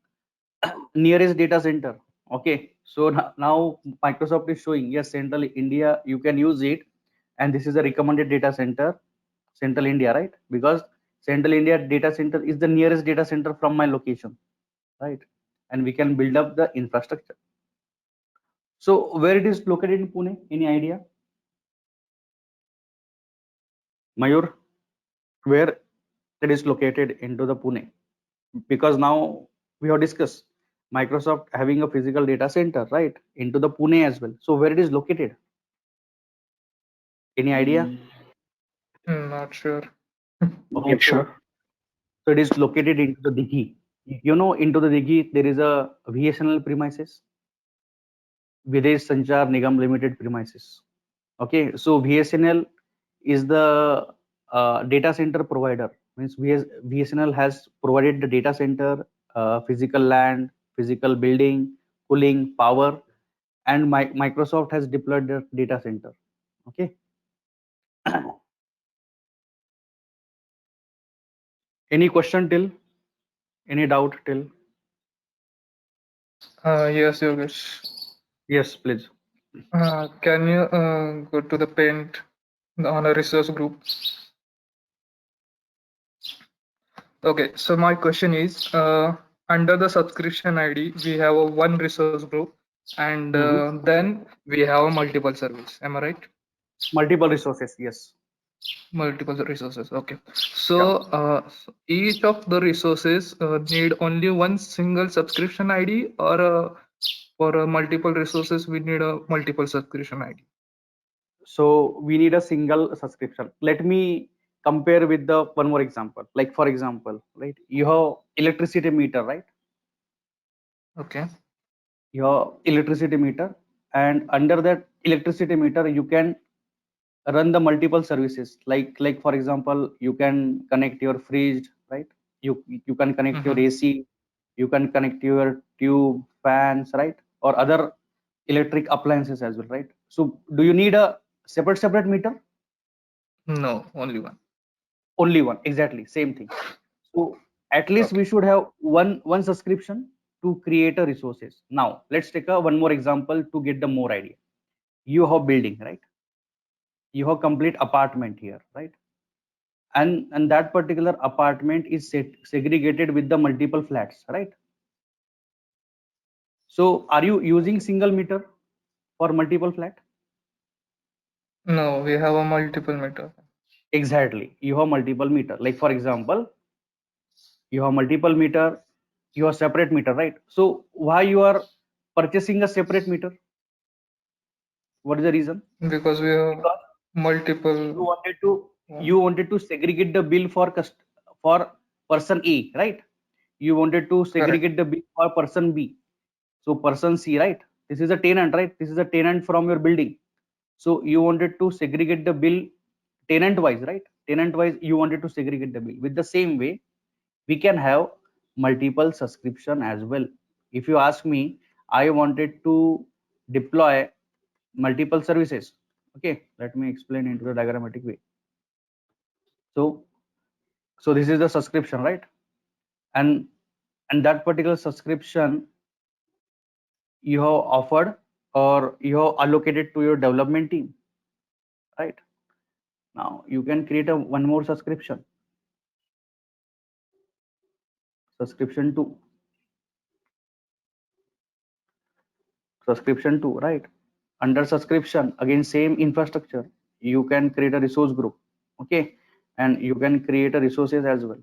nearest data center. Okay, so now Microsoft is showing, yes, Central India, you can use it, and this is a recommended data center, Central India, right? Because Central India data center is the nearest data center from my location, right? And we can build up the infrastructure. So where it is located in Pune? Any idea? Mayur, where it is located into the Pune? Because now we have discussed Microsoft having a physical data center, right, into the Pune as well. So where it is located? Any idea? Not sure. Okay, so it is located into the Dighi. You know, into the Dighi there is a VSNL premises, Videsh Sanchar Nigam Limited premises. Okay, so VSNL is the data center provider. Means VSNL has provided the data center, physical land, physical building, cooling, power, and Microsoft has deployed the data center. Okay. Any question till? Any doubt till? Yes, Yogesh. Yes, please. Can you go to the paint on a resource group? Okay, so my question is, under the subscription ID, we have a one resource group and Mhm. then we have a multiple service. Am I right? Multiple resources, yes. Multiple resources. Okay. Yeah. So each of the resources need only one single subscription ID, or for multiple resources we need a multiple subscription ID. So we need a single subscription. Let me compare with the one more example. Like for example, right? You have electricity meter, right? Okay. Your electricity meter, and under that electricity meter, you can run the multiple services. Like for example, you can connect your fridge, right? You can connect your Mm-hmm. AC, you can connect your tube, fans, right? Or other electric appliances as well, right? So do you need a separate meter? No, only one. Only one, exactly, same thing. So at least Okay. we should have one subscription to create a resources. Now let's take a one more example to get the more idea. You have building, right? You have complete apartment here, right? And that particular apartment is segregated with the multiple flats, right? So are you using single meter for multiple flat? No, we have a multiple meter. Exactly, you have multiple meter. Like for example, you have multiple meter, you have separate meter, right? So why you are purchasing a separate meter? What is the reason? Because we have Because you multiple. wanted to you wanted to segregate the bill for for person A, right? You wanted to Correct. segregate the bill for person B. So person C, right? This is a tenant, right? This is a tenant from your building. So you wanted to segregate the bill tenant wise, right? Tenant wise, you wanted to segregate the bill. With the same way, we can have multiple subscription as well. If you ask me, I wanted to deploy multiple services. Okay, let me explain into the diagrammatic way. So this is the subscription, right? And that particular subscription you have offered or you have allocated to your development team, right? Now you can create a one more subscription to subscription to, right? Under subscription, again same infrastructure, you can create a resource group, okay? And you can create a resources as well.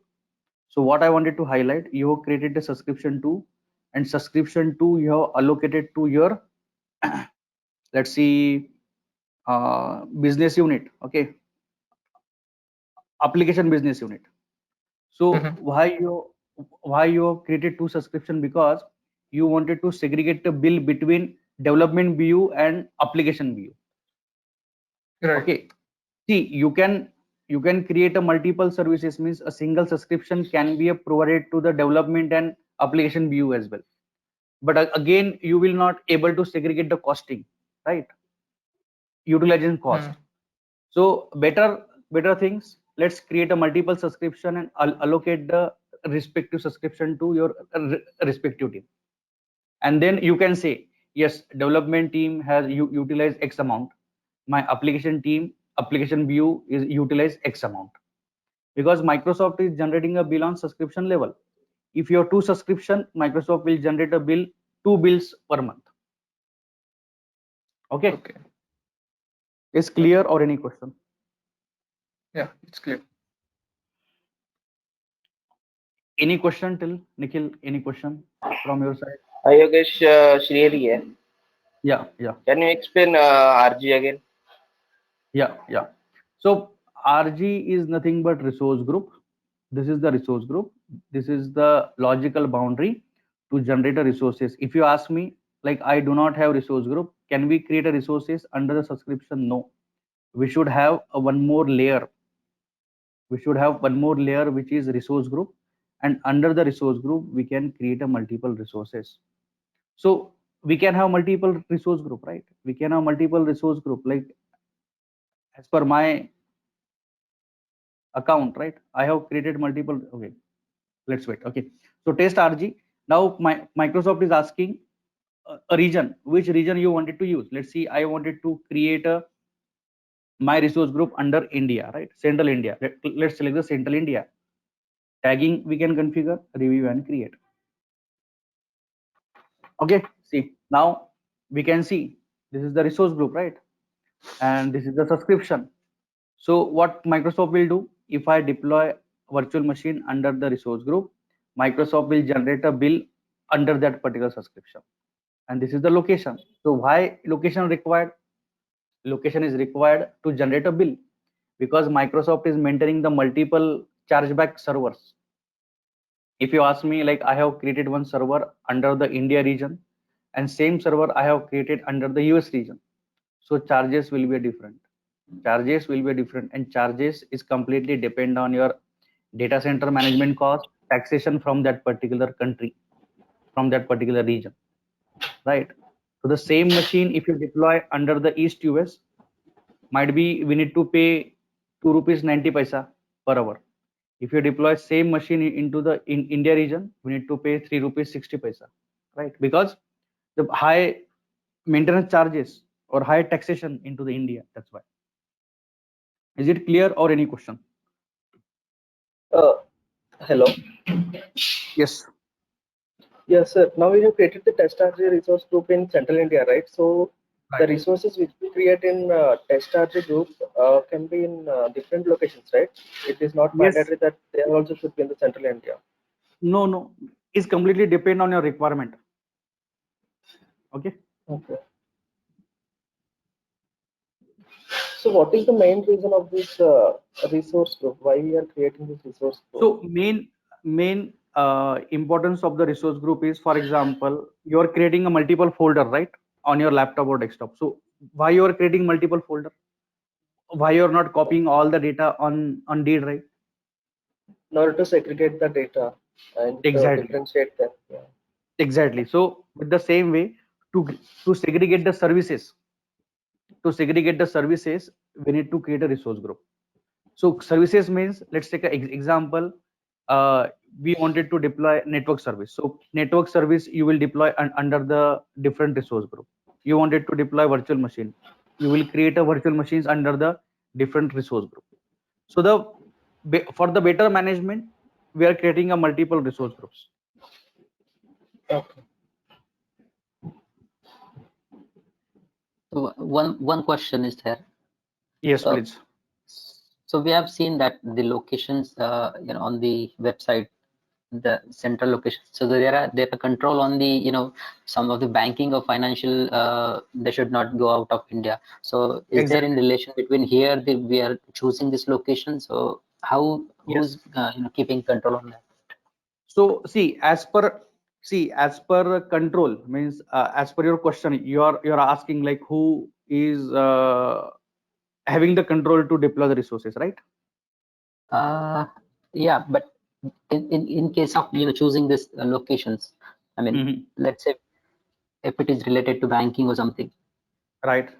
So what I wanted to highlight, you have created a subscription to, and subscription to you have allocated to your let's see business unit, okay? Application business unit. So Mm-hmm. why you have created two subscription? Because you wanted to segregate the bill between development BU and application BU. Right. Okay. See, you can create a multiple services, means a single subscription can be provided to the development and application BU as well. But again, you will not able to segregate the costing, right? Utilization cost. Mm. So better things. Let's create a multiple subscription and allocate the respective subscription to your respective team, and then you can say, yes, development team has utilized X amount. My application BU is utilized X amount, because Microsoft is generating a bill on subscription level. If you have two subscription, Microsoft will generate a bill, two bills per month. Okay, Okay. is Okay. clear or any question? Yeah, it's clear. Any question till Nikhil? Any question from your side? Hi Yogesh, Srihari here. Yeah. Can you explain RG again? Yeah. So RG is nothing but resource group. This is the resource group. This is the logical boundary to generate a resources. If you ask me, like I do not have resource group, can we create a resources under the subscription? No. We should have a one more layer. We should have one more layer, which is resource group, and under the resource group, we can create a multiple resources. So we can have multiple resource group, right? We can have multiple resource group. Like as per my account, right? I have created multiple. Okay, let's wait. Okay, so test RG. Now Microsoft is asking a region, which region you wanted to use. Let's see, I wanted to create a my resource group under India, right? Central India. Let's select the Central India. Tagging we can configure, review and create. Okay, see now we can see this is the resource group, right? And this is the subscription. So what Microsoft will do, if I deploy virtual machine under the resource group, Microsoft will generate a bill under that particular subscription. And this is the location. So why location required? Location is required to generate a bill because Microsoft is maintaining the multiple chargeback servers. If you ask me, like I have created one server under the India region and same server I have created under the US region. So charges will be different. Charges will be different, and charges is completely depend on your data center management cost, taxation from that particular country, from that particular region, right? So the same machine, if you deploy under the East US, might be we need to pay 2 rupees 90 paisa per hour. If you deploy same machine into the India region, we need to pay 3 rupees 60 paisa, right? Because the high maintenance charges or high taxation into the India. That's why. Is it clear or any question? Hello. Yes. Yes, sir. Now we have created the test RJ resource group in Central India, right? So the Right. resources which we create in test RJ group can be in different locations, right? It is not Yes. mandatory that they also should be in the Central India. No. It's completely depend on your requirement. Okay. Okay. So what is the main reason of this resource group? Why we are creating this resource group? So main importance of the resource group is, for example, you are creating a multiple folder, right, on your laptop or desktop. So why you are creating multiple folder? Why you are not copying all the data on D drive? In order to segregate the data and Exactly. differentiate them. Yeah. Exactly. So with the same way, to segregate the services, we need to create a resource group. So services means, let's take an example. We wanted to deploy network service. So network service you will deploy under the different resource group. You wanted to deploy virtual machine. You will create a virtual machines under the different resource group. So for the better management, we are creating a multiple resource groups. Okay. So one question is there. Yes, please. So we have seen that the locations, on the website, the central location. So there are control on the some of the banking or financial. They should not go out of India. So is there in relation between here we are choosing this location? So how who's keeping control on that? So as per control means, as per your question, you're asking like who is having the control to deploy the resources, right? Yeah, but in case of choosing this locations, I mean, let's say if it is related to banking or something. Right.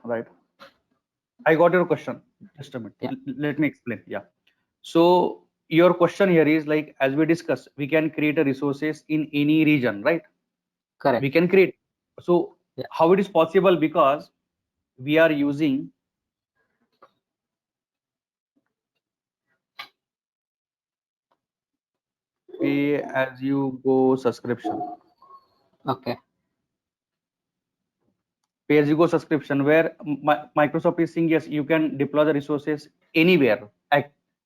I got your question. Just a minute. Yeah. Let me explain. Yeah. So your question here is like, as we discussed, we can create a resources in any region, right? Correct. We can create. So Yeah. how it is possible? Because we are using pay as you go subscription. Okay. Pay as you go subscription, where Microsoft is saying, yes, you can deploy the resources anywhere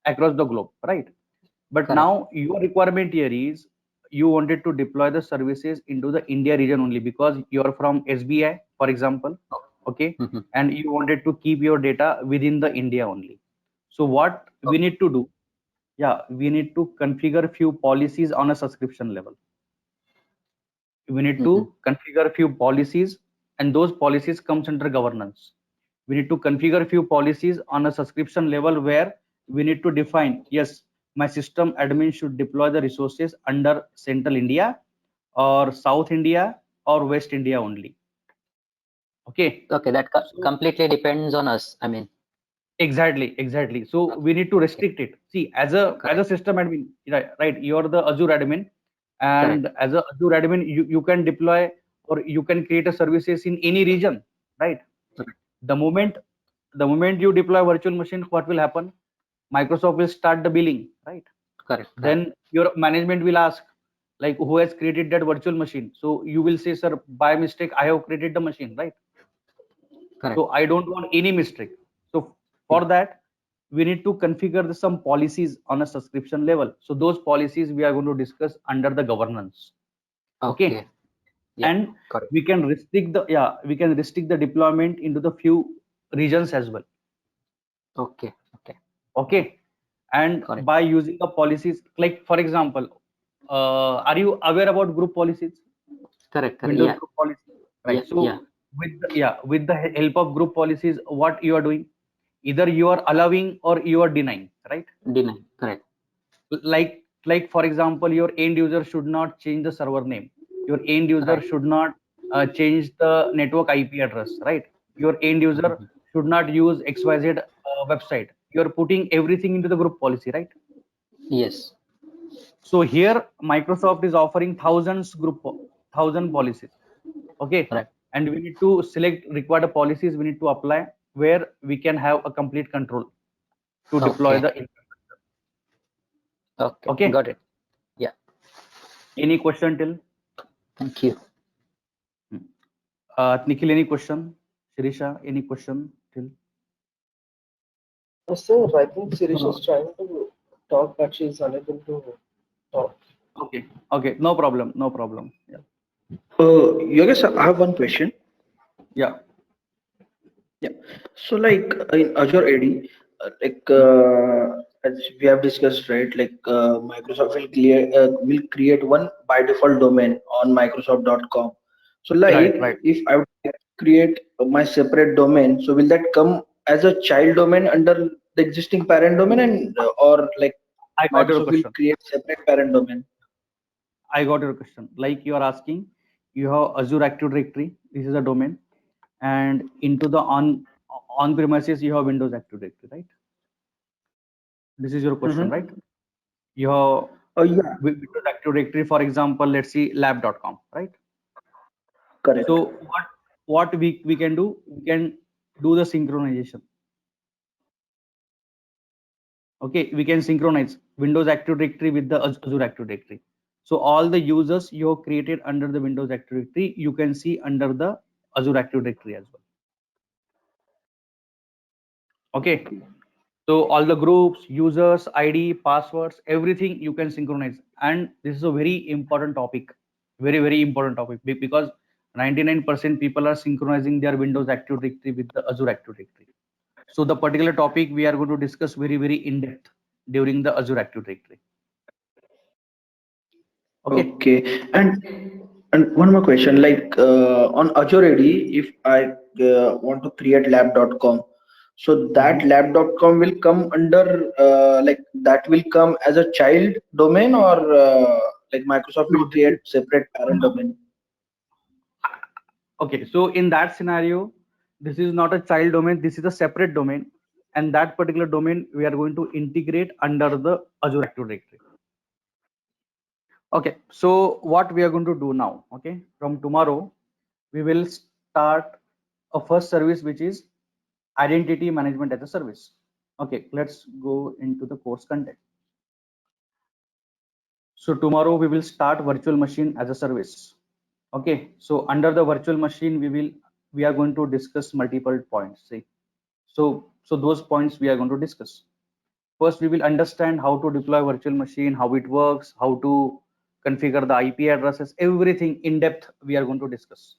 across the globe, right? But Correct. now your requirement here is you wanted to deploy the services into the India region only because you're from SBI, for example, okay, and you wanted to keep your data within the India only. So what we need to do? Yeah, we need to configure few policies on a subscription level. We need to configure a few policies, and those policies comes under governance. We need to configure a few policies on a subscription level where we need to define, yes, my system admin should deploy the resources under Central India or South India or West India only. Okay. Okay, that completely depends on us. I mean, exactly. So we need to restrict it. See, as a system admin, right? You're the Azure admin, and as a Azure admin, you can deploy or you can create a services in any region, right? The moment you deploy virtual machine, what will happen? Microsoft will start the billing, right? Correct. Then your management will ask, like who has created that virtual machine. So you will say, sir, by mistake I have created the machine, right? Correct. So I don't want any mistake. So for that, we need to configure some policies on a subscription level. So those policies we are going to discuss under the governance. Okay. Yeah, And correct. we can restrict the deployment into the few regions as well. Okay. Okay. And Correct. by using the policies, like for example, are you aware about group policies? Correct. Windows Yeah. group policy, right? Yeah, So yeah. with the help of group policies, what you are doing, either you are allowing or you are denying, right? Deny. Correct. Like for example, your end user should not change the server name. Your end user Right. should not change the network IP address, right? Your end user Mhm. should not use XYZ website. You are putting everything into the group policy, right? Yes. So here Microsoft is offering thousand policies. Okay. Correct. And we need to select required policies, we need to apply where we can have a complete control to deploy Okay. the infrastructure. Okay. Okay. Got it. Yeah. Any question till? Thank you. Nikhil, any question? Shirisha, any question till? Sir, I think Sirish is trying to talk, but she is unable to talk. Okay. Okay. No problem. No problem. Yeah. Yogesh, I have one question. Yeah. Yeah. So, like in Azure AD, as we have discussed, right? Microsoft will create one by default domain on Microsoft.com. So, Right. like Right. if I would like to create my separate domain, so will that come as a child domain under the existing parent domain, and or like I got your Microsoft will question. create separate parent domain? I got your question. Like you are asking, you have Azure Active Directory. This is a domain, and into the on premises you have Windows Active Directory, right? This is your question, right? Mm-hmm. You have Oh yeah, Windows Active Directory, for example, let's see lab.com, right? correct. So what we can do, we can do the synchronization. Okay, we can synchronize Windows Active Directory with the Azure Active Directory. So all the users you have created under the Windows Active Directory, you can see under the Azure Active Directory as well. Okay, so all the groups, users, ID, passwords, everything you can synchronize. And this is a very important topic, very important topic, because 99% people are synchronizing their Windows Active Directory with the Azure Active Directory. So the particular topic we are going to discuss very in depth during the Azure Active Directory. Okay. Okay, and one more question, like on Azure AD, if I want to create lab.com, so that lab.com will come under like that will come as a child domain, or like Microsoft will No, this create is separate parent domain? okay. So in that scenario, this is not a child domain. This is a separate domain, and that particular domain we are going to integrate under the Azure Active Directory. Okay. So what we are going to do now? Okay. From tomorrow, we will start a first service, which is identity management as a service. Okay. Let's go into the course content. So tomorrow we will start virtual machine as a service. Okay, so under the virtual machine we are going to discuss multiple points. See, so those points we are going to discuss. First, we will understand how to deploy virtual machine, how it works, how to configure the IP addresses, everything in depth we are going to discuss.